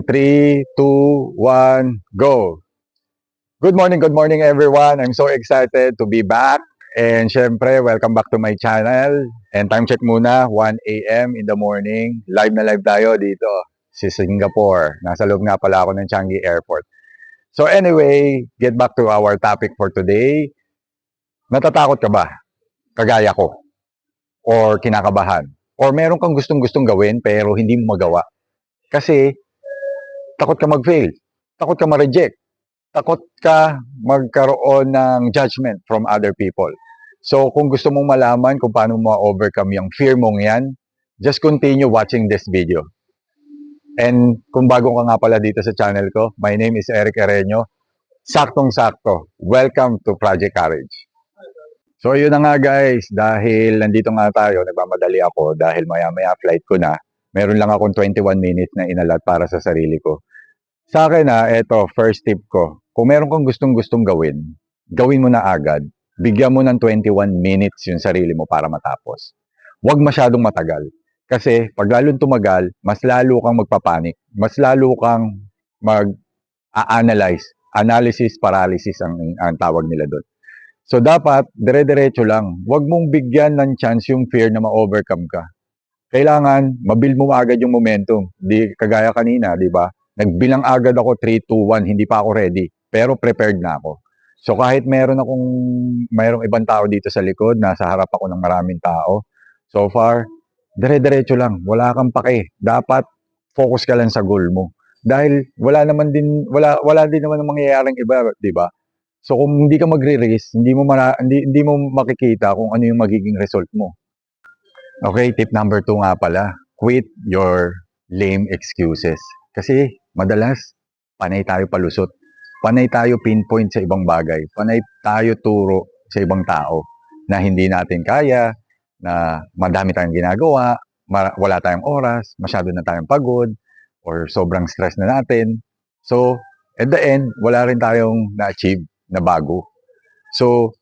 3, 2, 1, go! Good morning everyone. I'm so excited to be back. And syempre, welcome back to my channel. And time check muna, 1 a.m. in the morning. Live na live tayo dito sa Singapore. Nasa loob nga pala ako ng Changi Airport. So anyway, get back to our topic for today. Natatakot ka ba? Kagaya ko? Or kinakabahan? Or meron kang gustong-gustong gawin pero hindi mo magawa? Kasi takot ka mag-fail. Takot ka ma-reject. Takot ka magkaroon ng judgment from other people. So, kung gusto mong malaman kung paano mo ma-overcome yung fear mong yan, just continue watching this video. And kung bago ka nga pala dito sa channel ko, my name is Eric Ereño. Saktong-sakto. Welcome to Project Courage. So, yun na nga guys, dahil nandito nga tayo, nagmamadali ako dahil maya-maya flight ko na. Meron lang akong 21 minutes na inalat para sa sarili ko. Sa akin eto, first tip ko. Kung meron kang gustong-gustong gawin, gawin mo na agad. Bigyan mo ng 21 minutes yung sarili mo para matapos. Huwag masyadong matagal. Kasi pag lalong tumagal, mas lalo kang magpapanik. Mas lalo kang mag-a-analyze. Analysis paralysis ang tawag nila doon. So dapat, dire-diretso lang. Huwag mong bigyan ng chance yung fear na ma-overcome ka. Kailangan, mabuild mo agad yung momentum. Di, kagaya kanina, di ba? Nagbilang agad ako 3, 2, 1, hindi pa ako ready. Pero prepared na ako. So kahit mayroong ibang tao dito sa likod, nasa harap ako ng maraming tao, so far, dire-diretso lang. Wala kang pake. Dapat focus ka lang sa goal mo. Dahil wala din naman ang mangyayaring iba, di ba? So kung hindi ka magre-risk, hindi mo makikita kung ano yung magiging result mo. Okay, tip number 2 nga pala. Quit your lame excuses. Kasi madalas, panay tayo palusot. Panay tayo pinpoint sa ibang bagay. Panay tayo turo sa ibang tao na hindi natin kaya, na madami tayong ginagawa, wala tayong oras, masyado na tayong pagod, or sobrang stress na natin. So, at the end, wala rin tayong na-achieve na bago. So,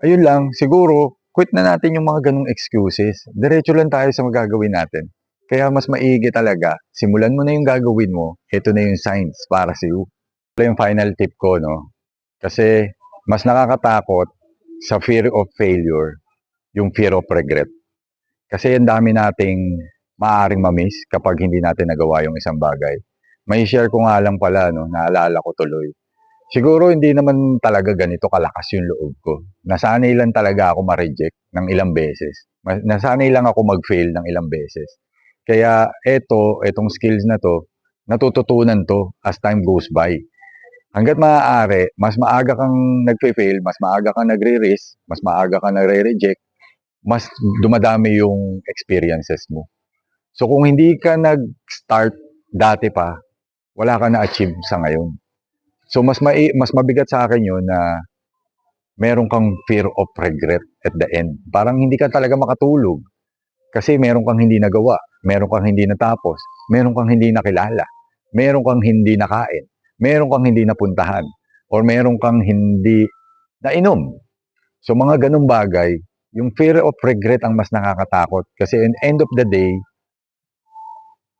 ayun lang, siguro, quit na natin yung mga ganong excuses. Diretso lang tayo sa magagawin natin. Kaya mas maigi talaga, simulan mo na yung gagawin mo, ito na yung signs para sa iyo. Ito yung final tip ko, no? Kasi mas nakakatakot sa fear of failure, yung fear of regret. Kasi ang dami nating maaaring mamiss kapag hindi natin nagawa yung isang bagay. May share ko nga lang pala, no? Naalala ko tuloy. Siguro hindi naman talaga ganito kalakas yung loob ko. Nasanay lang talaga ako ma-reject ng ilang beses. Nasanay lang ako mag-fail ng ilang beses. Kaya etong skills na to, natututunan to as time goes by. Hanggat maaari, mas maaga kang nagfe-fail, mas maaga kang nagre-risk, mas maaga kang nagre-reject, mas dumadami yung experiences mo. So kung hindi ka nag-start dati pa, wala ka na-achieve sa ngayon. So mas mabigat sa akin 'yun na meron kang fear of regret at the end. Parang hindi ka talaga makatulog kasi meron kang hindi nagawa, meron kang hindi natapos, meron kang hindi nakilala, meron kang hindi nakain, meron kang hindi napuntahan, or meron kang hindi nainom. So mga ganung bagay, yung fear of regret ang mas nakakatakot kasi in end of the day,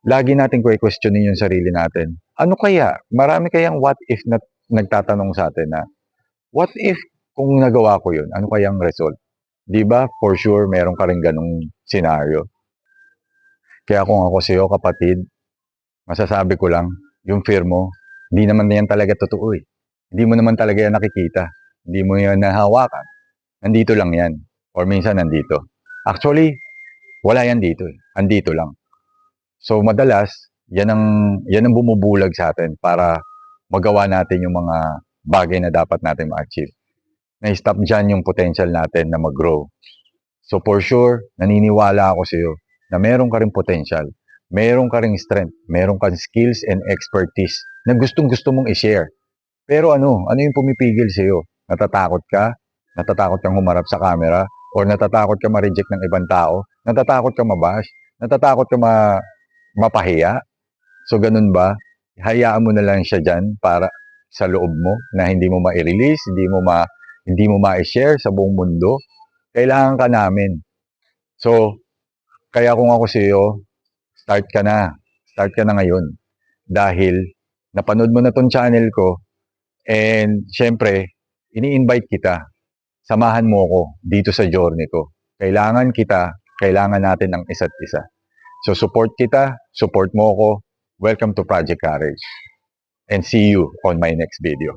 lagi nating questionin yung sarili natin. Ano kaya? Marami kayang what if na nagtatanong sa atin na, what if kung nagawa ko yun, ano kayang result? Di ba? For sure, meron ka rin ganung scenario. Kaya kung ako sa'yo, kapatid, masasabi ko lang, yung fear mo, hindi naman yan talaga totoo eh. Hindi mo naman talaga yan nakikita. Hindi mo yan nahawakan. Nandito lang yan. Or minsan nandito. Actually, wala yan dito eh. Andito lang. So madalas, yan ang bumubulag sa atin para magawa natin yung mga bagay na dapat natin ma-achieve. Na-stop dyan yung potential natin na mag-grow. So for sure, naniniwala ako sa iyo na meron ka ring potential, meron ka ring strength, meron kang skills and expertise na gustong-gusto mong i-share. Pero ano yung pumipigil sa iyo? Natatakot ka? Natatakot kang humarap sa camera? Or natatakot ka ma-reject ng ibang tao? Natatakot ka mabash? Natatakot ka mapahiya? So ganun ba? Hayaan mo na lang siya dyan para sa loob mo na hindi mo ma-release, hindi mo ma-share sa buong mundo. Kailangan ka namin. So, kaya kung ako sa iyo, start ka na. Start ka na ngayon. dahil napanood mo na tong channel ko and syempre, ini-invite kita. Samahan mo ako dito sa journey ko. Kailangan kita, kailangan natin ang isa't isa. So support kita, support mo ako. Welcome to Project Courage. And see you on my next video.